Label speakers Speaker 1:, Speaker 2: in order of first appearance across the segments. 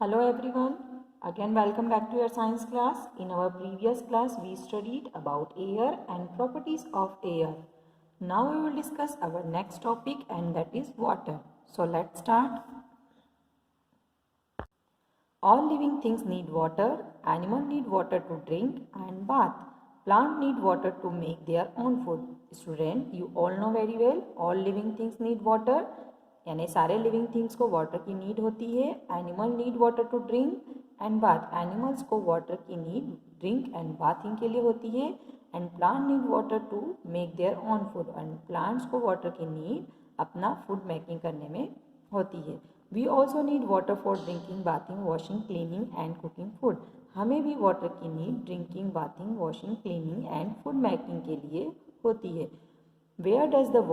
Speaker 1: Hello everyone, again welcome back to your science class. In our previous class we studied about air and properties of air. Now we will discuss our next topic and that is water. So let's start. All living things need water. Animals need water to drink and bath. Plants need water to make their own food. Student, you all know very well, all living things need water. यानी सारे living things को water की need होती है. Animal need water to drink and bath. Animals को water की need drink and bathing के लिए होती है. And plant need water to make their own food. And plants को वाटर की नीड अपना फूड मेकिंग करने में होती है. We also need water for drinking, bathing, washing, cleaning and cooking food. हमें भी वाटर की need drinking, bathing, washing, cleaning and food making के लिए होती है. Where does the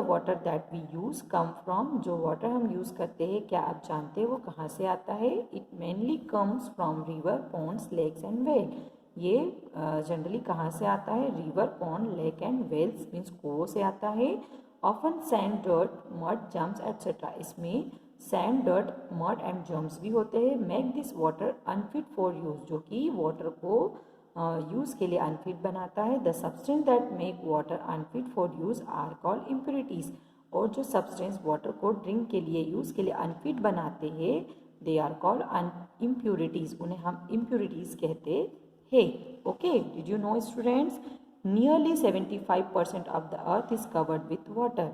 Speaker 1: water that we use come from. जो वाटर हम use करते हैं, क्या आप जानते हैं वो कहाँ से आता है? It mainly comes from river, ponds, lakes and well. ये जनरली कहाँ से आता है? River, pond, lake and wells means कुओं से आता है. Often sand, dirt, mud, germs etcetera. इसमें sand, dirt, mud and germs भी होते हैं. Make this water unfit for use, जो कि वाटर को यूज़ के लिए अनफिट बनाता है. The substance that make water unfit for use are called impurities. और जो सब्सटेंस वाटर को ड्रिंक के लिए यूज़ के लिए अनफिट बनाते हैं, दे आर कॉल्ड इम्प्योरिटीज़. उन्हें हम इम्प्योरिटीज़ कहते हैं. Okay, did you know students? Nearly 75% of the earth is covered with water.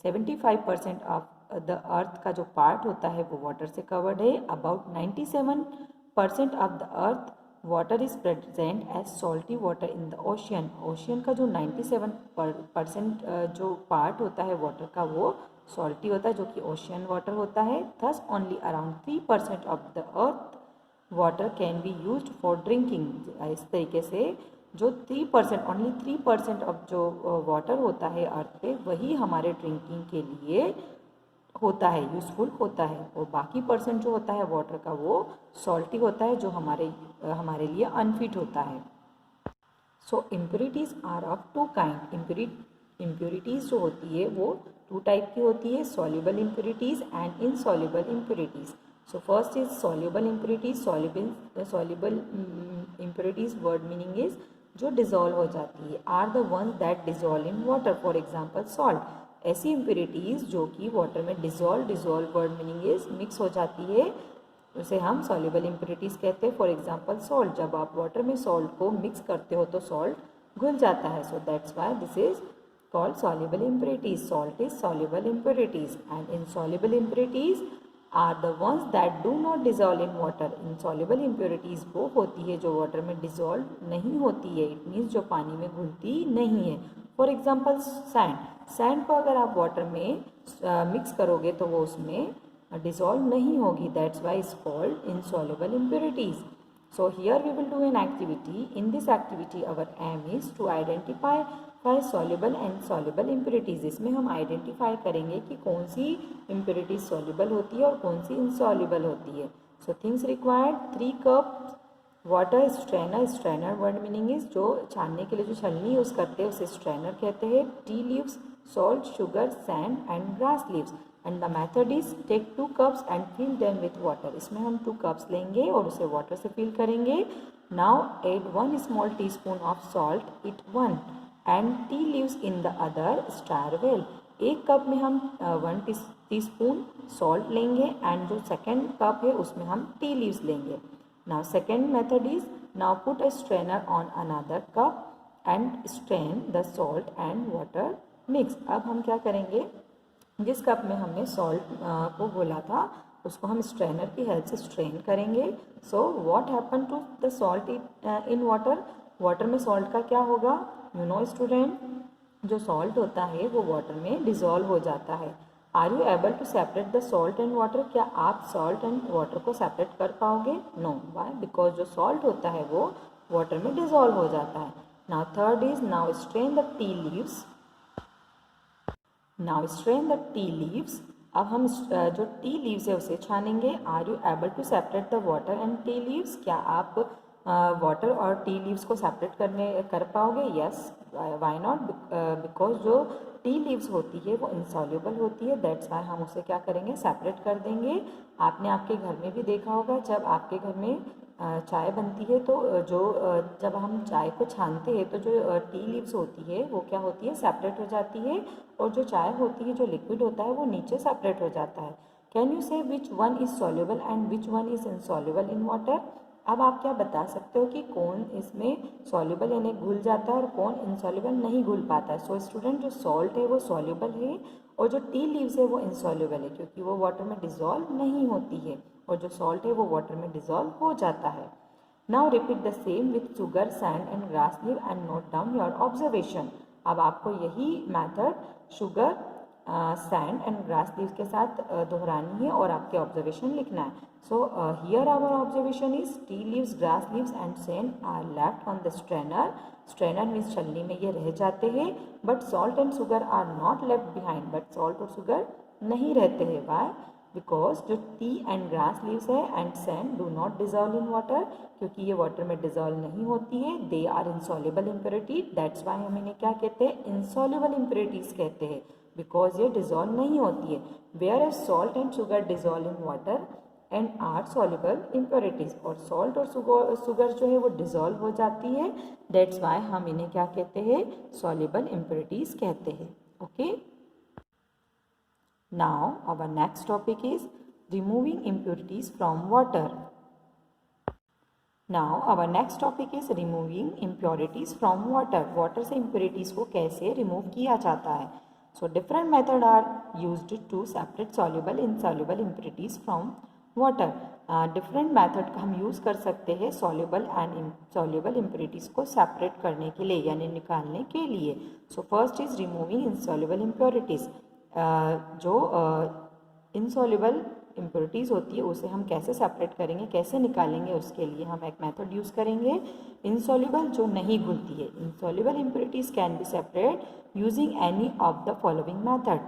Speaker 1: 75% of the अर्थ का जो पार्ट होता है वो वाटर से कवर्ड है. About 97% of the earth water is present as salty water in the ocean. Ocean का जो 97% जो पार्ट होता है वाटर का वो सॉल्टी होता है, जो कि ओशियन वाटर होता है. Thus only around 3% of the earth water can be used for drinking. इस तरीके से जो 3%, ओनली 3% ऑफ जो वाटर होता है अर्थ पे, वही हमारे ड्रिंकिंग के लिए होता है, यूज़फुल होता है. और बाकी परसेंट जो होता है वाटर का वो सॉल्टी होता है, जो हमारे लिए अनफिट होता है. So impurities are of two kind. Impurities जो होती है वो 2 टाइप की होती है, soluble impurities and insoluble impurities. So first is soluble impurities. Soluble impurities word meaning is जो डिज़ोल्व हो जाती है. Are the ones that dissolve in water. For example salt. ऐसी इम्प्योरिटीज़ जो कि वाटर में dissolve word meaning is mix हो जाती है, उसे हम सॉल्युबल इम्प्योरिटीज़ कहते हैं. For example salt. जब आप वाटर में सॉल्ट को मिक्स करते हो तो सॉल्ट घुल जाता है. So that's why this is called soluble impurities. Salt is soluble impurities. And insoluble impurities are the ones that do not dissolve in water. Insoluble impurities वो होती है जो वाटर में डिज़ोल्व नहीं होती है. इट मीन्स जो पानी में घुलती नहीं है. For example sand. सैंड को अगर आप वाटर में मिक्स करोगे तो वो उसमें डिज़ोल्व नहीं होगी. That's why is called insoluble impurities. So here we will do an activity. In this activity our aim is to identify soluble and soluble impurities. इसमें हम आइडेंटिफाई करेंगे कि कौन सी इम्प्योरिटीज़ सॉल्युबल होती है और कौन सी इनसॉल्युबल होती है. So things required 3 cup water. Strainer word meaning is जो छानने के लिए जो छलनी यूज़ करते हैं उसे स्ट्रेनर कहते हैं. Tea leaves, salt, sugar, sand and grass leaves. And the method is take 2 cups and fill them with water. इसमें हम 2 कप्स लेंगे और उसे वाटर से फिल करेंगे. Now add 1 small teaspoon of salt it 1 and tea leaves in the other stir well. 1 cup में हम 1 teaspoon salt लेंगे एंड जो सेकेंड कप है उसमें हम टी लीव्स लेंगे. Now second method is, now put a strainer on another cup and strain the salt and water mix. अब हम क्या करेंगे, जिस कप में हमने सॉल्ट को घोला था उसको हम स्ट्रेनर की हेल्प से स्ट्रेन करेंगे. So what happen to the salt in water. Water में सॉल्ट का क्या होगा? यू नो स्टूडेंट, जो सॉल्ट होता है वो वाटर में डिज़ोल्व हो जाता है. Are you able to separate the salt and water. क्या आप सॉल्ट एंड वाटर को सेपरेट कर पाओगे? नो. वाई? बिकॉज जो सॉल्ट होता है वो वाटर में डिज़ोल्व हो जाता है. Now third is, now strain the tea leaves. Now strain the tea leaves. अब हम जो टी लीव्स है उसे छानेंगे. Are you able to separate the water and tea leaves. क्या आप वाटर और टी लीव्स को सेपरेट कर पाओगे? यस. Why not? बिकॉज जो टी लीव्स होती है वो इंसॉल्युबल होती है, दैट्स वाई हम उसे क्या करेंगे, सेपरेट कर देंगे। आपने आपके घर में भी देखा होगा, जब आपके घर में चाय बनती है तो जब हम चाय को छानते हैं तो जो टी लीव्स होती है वो क्या होती है, सेपरेट हो जाती है, और जो चाय होती है, जो लिक्विड होता है, वो नीचे सेपरेट हो जाता है। कैन यू से which one is soluble and which one is insoluble in water? अब आप क्या बता सकते हो कि कौन इसमें सॉल्युबल यानी घुल जाता है और कौन इनसॉल्युबल नहीं घुल पाता है? सो स्टूडेंट, जो सॉल्ट है वो सॉल्युबल है और जो टी लीव्स है वो इनसॉल्युबल है, क्योंकि वो वाटर में डिजॉल्व नहीं होती है, और जो सॉल्ट है वो वाटर में डिजॉल्व हो जाता है। Now repeat the same with sugar, sand and grass leave and note down your observation. अब आपको यही method sugar, sand and grass leaves के साथ दोहरानी है और आपके ऑब्जर्वेशन लिखना है। So here our observation is tea leaves, grass leaves and sand are left on the strainer. Strainer means छलनी में ये रह जाते हैं, but salt and sugar are not left behind, but salt और शुगर नहीं रहते हैं। वाई? बिकॉज जो टी एंड ग्रास लीव्स है and sand do not dissolve in water, क्योंकि ये वाटर में डिजॉल्व नहीं होती है, they are insoluble impurity, that's why हम इन्हें क्या कहते हैं, इनसॉल्युबल इम्प्योरिटीज कहते हैं, बिकॉज ये डिजॉल्व नहीं होती है। Whereas salt and sugar dissolve in water and are soluble impurities, और सॉल्ट और शुगर जो है वो डिजॉल्व हो जाती है, दैट्स वाई हम इन्हें क्या कहते हैं, सॉल्युबल इम्प्योरिटीज कहते हैं। Okay, now our next topic is removing impurities from water. Now our next topic is removing impurities from water. Water से इम्प्योरिटीज को कैसे रिमूव किया जाता है? So different method are used to separate soluble insoluble impurities from water. Different method हम use कर सकते हैं सॉल्युबल एंड इनसॉल्युबल इम्प्योरिटीज को सेपरेट करने के लिए यानी निकालने के लिए। So first is removing insoluble impurities. जो इनसॉल्युबल इम्प्योरिटीज़ होती है उसे हम कैसे सेपरेट करेंगे, कैसे निकालेंगे, उसके लिए हम एक मेथड यूज़ करेंगे इनसॉल्युबल जो नहीं घुलती है। Insoluble impurities can be separate using any of the following method.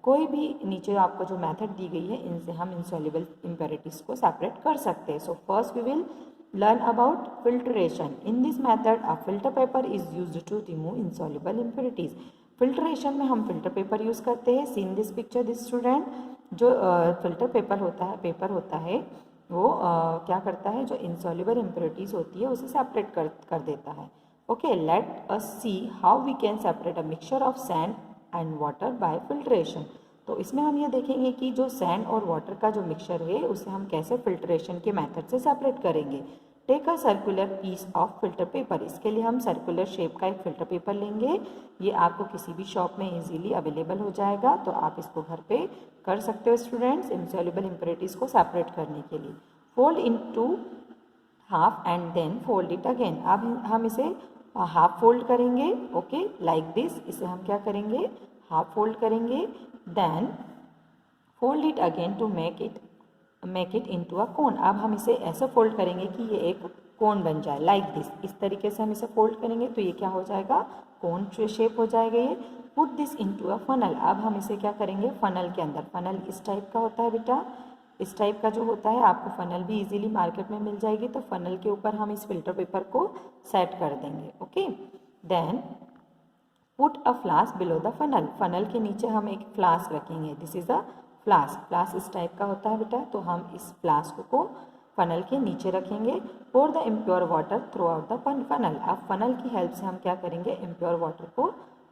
Speaker 1: कोई भी नीचे आपको जो मेथड दी गई है इनसे हम इनसॉल्युबल इम्प्योरिटीज़ को सेपरेट कर सकते हैं। So first we will learn about filtration. In this method a filter paper is used to remove insoluble impurities. Filtration में हम फिल्टर पेपर यूज़ करते हैं। See in this picture this student, जो filter paper होता है वो क्या करता है, जो इनसॉल्युबल इम्प्योरिटीज़ होती है उसे सेपरेट कर देता है। Okay, let us see how we can separate a mixture of sand and water by filtration. तो इसमें हम ये देखेंगे कि जो सैंड और वाटर का जो मिक्सचर है उसे हम कैसे फिल्ट्रेशन के मेथड से सेपरेट करेंगे। Take a circular piece of filter paper. इसके लिए हम सर्कुलर शेप का एक फिल्टर पेपर लेंगे। ये आपको किसी भी शॉप में इजीली अवेलेबल हो जाएगा, तो आप इसको घर पे कर सकते हो स्टूडेंट्स इनसॉल्युबल इम्प्योरिटीज़ को सेपरेट करने के लिए। Fold into half and then fold it again. अब हम इसे हाफ फोल्ड करेंगे। Okay, like this. इसे हम क्या करेंगे, हाफ फोल्ड करेंगे, then fold it again to make it into a cone. अब हम इसे ऐसे फोल्ड करेंगे कि ये एक कोन बन जाए, लाइक दिस। इस तरीके से हम इसे फोल्ड करेंगे तो ये क्या हो जाएगा, कोन शेप हो जाएगा ये। Put this into a funnel. अब हम इसे क्या करेंगे, फनल के अंदर। फनल इस टाइप का होता है बेटा, इस टाइप का जो होता है, आपको फनल भी इजीली मार्केट में मिल जाएगी। तो फनल के ऊपर हम इस फिल्टर पेपर को सेट कर देंगे। Okay, then put a flask below the funnel. Funnel के नीचे हम एक फ्लास्क रखेंगे। This is a flask. Flask इस टाइप का होता है बेटा, तो हम इस फ्लास्क को फनल के नीचे रखेंगे। Pour the impure water through out the funnel. अब फनल की हेल्प से हम क्या करेंगे, इम्प्योर वाटर को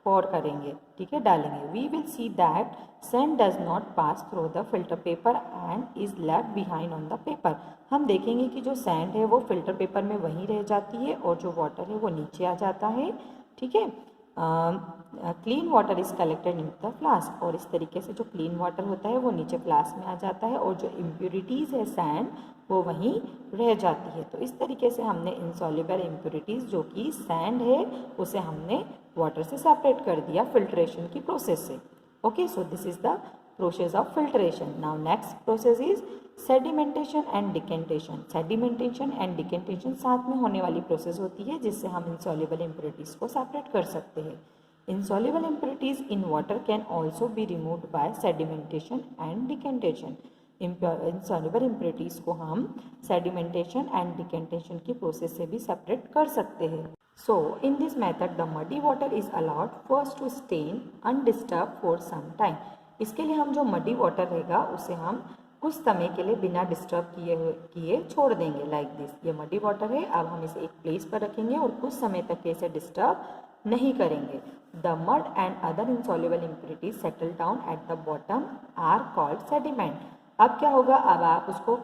Speaker 1: पोर करेंगे, ठीक है, डालेंगे। We will see that sand does not pass through the filter paper and is left behind on the paper. हम देखेंगे कि जो सैंड है वो फिल्टर पेपर में वहीं रह जाती है और जो वाटर है वो नीचे आ जाता है, ठीक है। Clean water is collected in the flask. और इस तरीके से जो क्लीन वाटर होता है वो नीचे फ्लास्क में आ जाता है और जो इम्प्योरिटीज़ है सैंड वो वहीं रह जाती है। तो इस तरीके से हमने इनसॉल्युबल इम्प्योरिटीज़ जो कि सैंड है उसे हमने वाटर से सेपरेट कर दिया फिल्ट्रेशन की प्रोसेस से। Okay, so this is the process of filtration. Now next process is sedimentation and decantation. Sedimentation and decantation साथ में होने वाली प्रोसेस होती है जिससे हम इनसॉल्युबल इम्प्योरिटीज़ को सेपरेट कर सकते हैं। Insoluble impurities in water can also be removed by sedimentation and decantation. Insoluble impurities को हम सेडिमेंटेशन एंड डिकेंटेशन की प्रोसेस से भी सेपरेट कर सकते हैं। So in this method the muddy water is allowed first to stay undisturbed for some time. इसके लिए हम जो muddy water रहेगा उसे हम कुछ समय के लिए बिना डिस्टर्ब किए छोड़ देंगे लाइक दिस. ये मडी वाटर है, अब हम इसे एक प्लेस पर रखेंगे और कुछ समय तक इसे डिस्टर्ब नहीं करेंगे. The mud and other insoluble impurities settle down at the bottom are called sediment. अब क्या होगा, अब आप उसको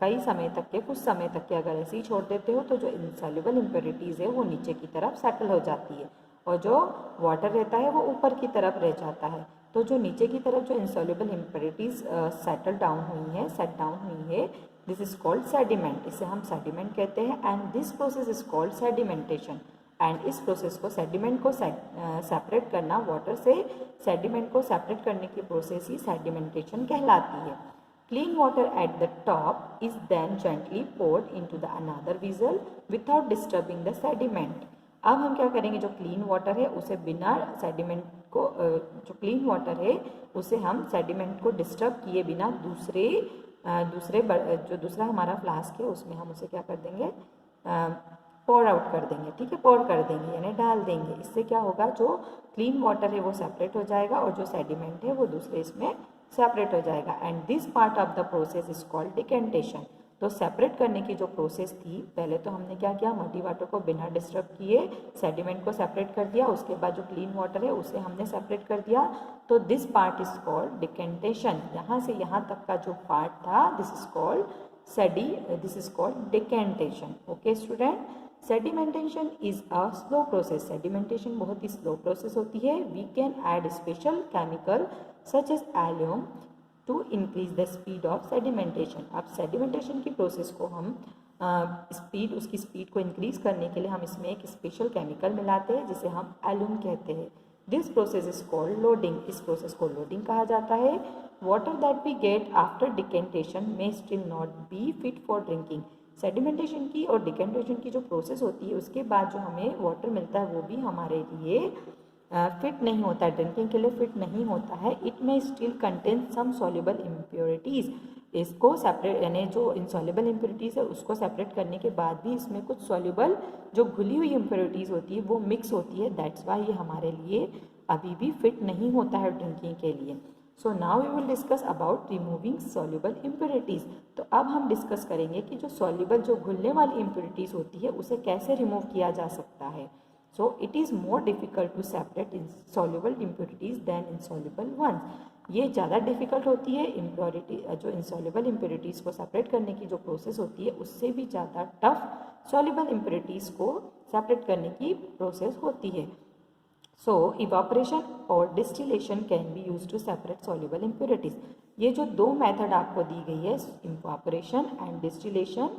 Speaker 1: कई समय तक के कुछ समय तक के अगर ऐसे ही छोड़ देते हो तो जो इनसॉल्युबल इम्प्योरिटीज़ है वो नीचे की तरफ सेटल हो जाती है और जो वाटर रहता है वो ऊपर की तरफ रह जाता है. तो जो नीचे की तरफ जो इनसॉल्युबल इम्प्योरिटीज़ सेट डाउन हुई है दिस इज कॉल्ड सेडिमेंट. इसे हम सेडिमेंट कहते हैं and this process is called sedimentation. And इस प्रोसेस को सेडिमेंट को सेपरेट करना, वाटर से सेडिमेंट को सेपरेट करने की प्रोसेस ही सेडिमेंटेशन कहलाती है. Clean water at the top is then gently poured into the another vessel without disturbing the sediment. अब हम क्या करेंगे, जो क्लीन वाटर है उसे बिना सेडिमेंट को जो क्लीन वाटर है उसे हम सेडिमेंट को डिस्टर्ब किए बिना जो दूसरा हमारा फ्लास्क है उसमें हम उसे क्या कर देंगे, पोर आउट कर देंगे. ठीक है, पोर कर देंगे यानी डाल देंगे. इससे क्या होगा, जो क्लीन वाटर है वो सेपरेट हो जाएगा और जो सेडिमेंट है वो दूसरे इसमें सेपरेट हो जाएगा. And this part of the process is called decantation. तो सेपरेट करने की जो प्रोसेस थी, पहले तो हमने क्या किया, मडी वाटर को बिना डिस्टर्ब किए सेडिमेंट को सेपरेट कर दिया, उसके बाद जो क्लीन वाटर है उसे हमने सेपरेट कर दिया. तो this part is called decantation. यहाँ से यहाँ तक का जो पार्ट था this is called decantation. Okay student, sedimentation is a slow process. Sedimentation बहुत ही स्लो प्रोसेस होती है. We can add special chemical such as alum to increase the speed of sedimentation. अब सेडिमेंटेशन की प्रोसेस को हम उसकी स्पीड को इंक्रीज करने के लिए हम इसमें एक स्पेशल केमिकल मिलाते हैं जिसे हम एल्यूम कहते हैं. This process is called loading. इस प्रोसेस को लोडिंग कहा जाता है. Water that we get after decantation may still not be fit for drinking. Sedimentation की और डिकेंटेशन की जो प्रोसेस होती है उसके बाद जो हमें वाटर मिलता है वो भी हमारे लिए फिट नहीं होता है, ड्रिंकिंग के लिए फिट नहीं होता है. It may still contain some soluble impurities. इसको सेपरेट यानी जो इनसॉल्युबल इम्प्योरिटीज़ है उसको सेपरेट करने के बाद भी इसमें कुछ सॉल्युबल जो घुली हुई इम्प्योरिटीज़ होती है वो मिक्स होती है. दैट्स वाई ये हमारे लिए अभी भी फिट नहीं होता है ड्रिंकिंग के लिए. So now we will discuss about removing soluble impurities. तो अब हम डिस्कस करेंगे कि जो सॉल्युबल जो घुलने वाली इम्प्योरिटीज़ होती है उसे कैसे रिमूव किया जा सकता है. So it is more difficult to separate insoluble impurities than insoluble ones. ये ज़्यादा डिफ़िकल्ट होती है इम्प्योरिटी जो इंसॉल्युबल इम्प्योरिटीज़ को सेपरेट करने की जो प्रोसेस होती है उससे भी ज़्यादा टफ सॉल्युबल इम्प्योरिटीज़ को सेपरेट करने की प्रोसेस होती है. सो इवापोरेशन और distillation can be use to separate soluble impurities. ये जो दो मेथड आपको दी गई है इवापोरेशन एंड डिस्टिलेशन,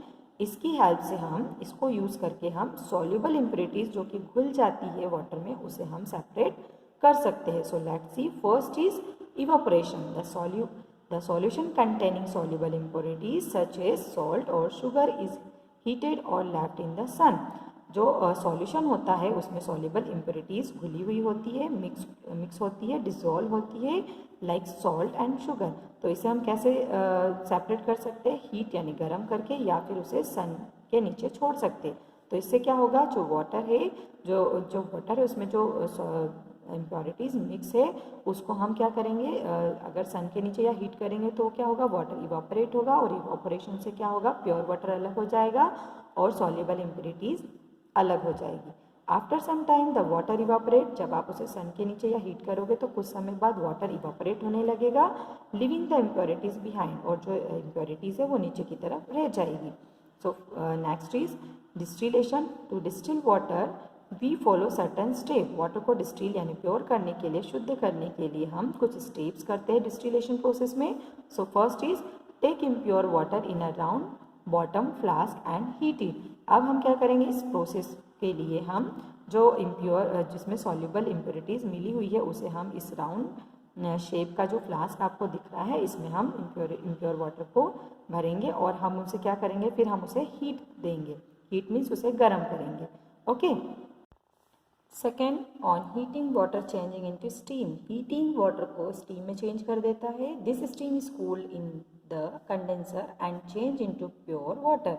Speaker 1: इसकी हेल्प से हम इसको यूज़ करके हम सॉल्युबल इम्प्योरिटीज़ जो कि घुल जाती है वाटर में उसे हम सेपरेट कर सकते हैं. So let's see. First is evaporation. The solution containing soluble impurities such as salt और शुगर इज हीटेड और लेफ्ट इन द सन. जो सॉल्यूशन होता है उसमें सॉल्युबल इम्प्योरिटीज़ घुली हुई होती है, मिक्स होती है, डिसॉल्व होती है लाइक सॉल्ट एंड शुगर. तो इसे हम कैसे सेपरेट कर सकते हैं, हीट यानी गर्म करके या फिर उसे सन के नीचे छोड़ सकते हैं. तो इससे क्या होगा, जो वाटर है जो वाटर है उसमें जो इम्प्योरिटीज़ मिक्स है उसको हम क्या करेंगे, अगर सन के नीचे या हीट करेंगे तो क्या होगा, वाटर इवापोरेट होगा और इवापोरेशन से क्या होगा, प्योर वाटर अलग हो जाएगा और सॉल्युबल इम्प्योरिटीज़ अलग हो जाएगी. After some time the water evaporate. जब आप उसे सन के नीचे या हीट करोगे तो कुछ समय बाद वाटर इवापोरेट होने लगेगा, लिविंग द इम्प्योरिटीज़ बिहाइंड. और जो इम्प्योरिटीज़ है वो नीचे की तरफ रह जाएगी. So next is distillation. To distil water we follow certain step. Water को डिस्टिल यानी प्योर करने के लिए, शुद्ध करने के लिए हम कुछ स्टेप्स करते हैं डिस्टिलेशन प्रोसेस में. So first is take impure water in a round bottom flask and heat it. अब हम क्या करेंगे, इस प्रोसेस के लिए हम जो इम्प्योर जिसमें सॉल्युबल इम्प्योरिटीज़ मिली हुई है उसे हम इस राउंड शेप का जो फ्लास्क आपको दिख रहा है इसमें हम इम्प्योर वाटर को भरेंगे और हम उसे क्या करेंगे, फिर हम उसे हीट देंगे. हीट मीन्स उसे गर्म करेंगे. Okay. Second, on heating water changing into steam. Heating water को स्टीम में चेंज कर देता है. This steam is cooled in the condenser and change into pure water.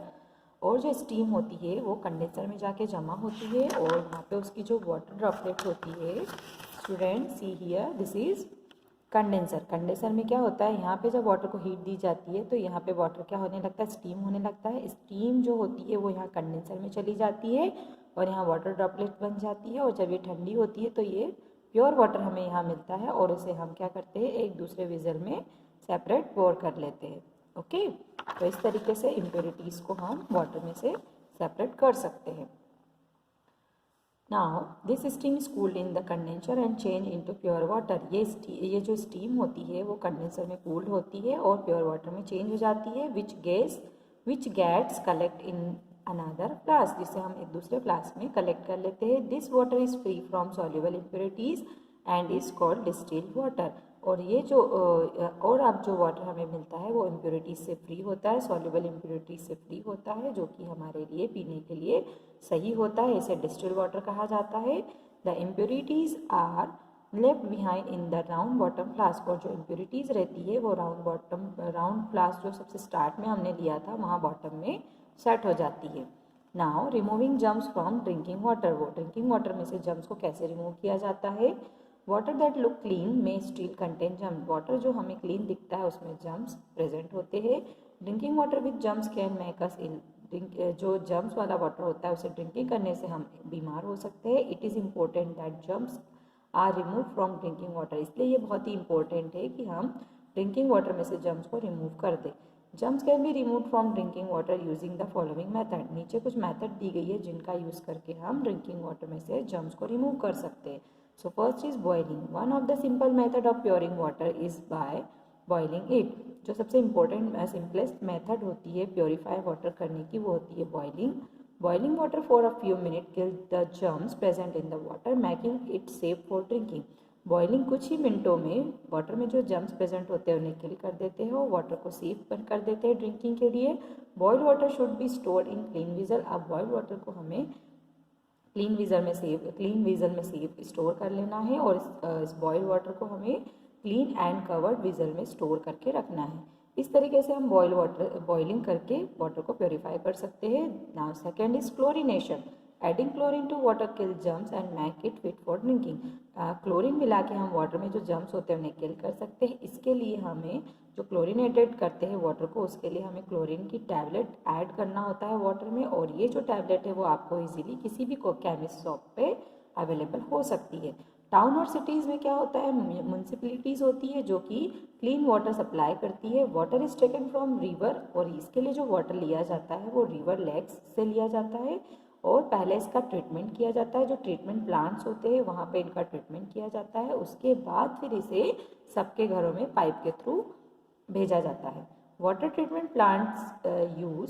Speaker 1: और जो स्टीम होती है वो कंडेंसर में जाके जमा होती है और वहाँ पे उसकी जो वाटर ड्रॉपलेट होती है, student see here, this is condenser. Condenser में क्या होता है, यहाँ पे जब वाटर को हीट दी जाती है तो यहाँ पे वाटर क्या होने लगता है, स्टीम होने लगता है। स्टीम जो होती है वो यहाँ कंडेंसर में चली जाती है और यहाँ वाटर ड्रॉपलेट बन जाती है और जब ये ठंडी होती है तो ये प्योर वाटर हमें यहाँ मिलता है और उसे हम क्या करते हैं, एक दूसरे विजल में सेपरेट पोर कर लेते हैं। ओके, तो इस तरीके से इम्प्योरिटीज़ को हम वाटर में से सेपरेट कर सकते हैं। Now this steam is cooled in the condenser and change into pure water. ये जो स्टीम होती है वो कंडेंसर में कूल्ड होती है और प्योर वाटर में चेंज हो जाती है, which gets collect in another flask, जिसे हम एक दूसरे फ्लास्क में कलेक्ट कर लेते हैं। This water is free from soluble impurities and is called distilled water. और ये जो और अब जो वाटर हमें मिलता है वो इम्प्योरिटीज से फ्री होता है, सॉल्युबल इम्प्योरिटीज से फ्री होता है, जो कि हमारे लिए पीने के लिए सही होता है। इसे डिस्टिल्ड वाटर कहा जाता है। The impurities are left behind in the round bottom flask. और जो इम्प्योरिटीज रहती है वो राउंड फ्लास्क जो सबसे स्टार्ट में हमने लिया था वहाँ बॉटम में सेट हो जाती है। Now removing germs from drinking water. वो ड्रिंकिंग वाटर में से जम्स को कैसे रिमूव किया जाता है। वाटर दैट लुक क्लीन में स्टिल कंटेन जम्स। वाटर जो हमें क्लीन दिखता है उसमें जम्स प्रेजेंट होते हैं। Drinking water with germs can make us ill. जो जम्स वाला वाटर होता है उसे ड्रिंकिंग करने से हम बीमार हो सकते हैं। It is important that germs are remove from drinking water. इसलिए ये बहुत ही इंपॉर्टेंट है कि हम ड्रिंकिंग वाटर में से जम्स को रिमूव कर दें। Germs can be remove from drinking water using the following method. नीचे कुछ मेथड दी गई है जिनका यूज़ करके हम ड्रिंकिंग वाटर में से जम्स को रिमूव कर सकते हैं। So first is boiling. One of the simple method of puring water is by boiling it. जो सबसे इम्पोर्टेंट सिंपलेस्ट मेथड होती है प्योरीफाई वाटर करने की वो होती है boiling. Boiling water for a few minute kill the germs present in the water making it safe for drinking. Boiling कुछ ही मिनटों में वाटर में जो जर्म्स प्रेजेंट होते हैं उन्हें किल कर देते हैं और वाटर को सेफ कर देते हैं ड्रिंकिंग के लिए। Boiled water should be stored in clean vigil. अब बॉइल्ड वाटर को हमें क्लीन विजल में सेव स्टोर कर लेना है और इस बॉइल्ड वाटर को हमें क्लीन एंड कवर्ड विजल में स्टोर करके रखना है। इस तरीके से हम बॉइलिंग करके वाटर को प्योरीफाई कर सकते हैं। Now second is chlorination. Adding chlorine to water kill germs and make it fit for drinking. Chlorine मिला के हम वाटर में जो जर्म्स होते हैं उन्हें किल कर सकते हैं। इसके लिए हमें जो क्लोरीनेटेड करते हैं वाटर को उसके लिए हमें क्लोरीन की टैबलेट ऐड करना होता है वाटर में और ये जो टैबलेट है वो आपको इजीली किसी भी केमिस्ट शॉप पे अवेलेबल हो सकती है। टाउन और सिटीज़ में क्या होता है, म्यूनसिपलिटीज़ होती है जो कि क्लीन वाटर सप्लाई करती है। Water is taken from river और इसके लिए जो वाटर लिया जाता है वो रिवर लेक्स से लिया जाता है और पहले इसका ट्रीटमेंट किया जाता है। जो ट्रीटमेंट प्लांट्स होते हैं वहाँ पे इनका ट्रीटमेंट किया जाता है। उसके बाद फिर इसे सबके घरों में पाइप के थ्रू भेजा जाता है। Water treatment plants use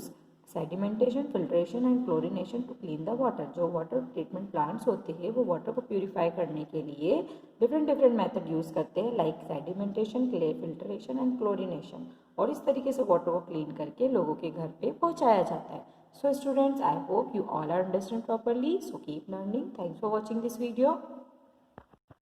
Speaker 1: sedimentation, filtration and chlorination to clean the water. जो वाटर ट्रीटमेंट प्लांट्स होते हैं वो वाटर को प्यूरिफाई करने के लिए डिफरेंट मेथड यूज़ करते हैं like sedimentation, filtration and chlorination और इस तरीके से वाटर को क्लीन करके लोगों के घर पे पहुंचाया जाता है। So students, I hope you all are understand properly. So keep learning. Thanks for watching this video.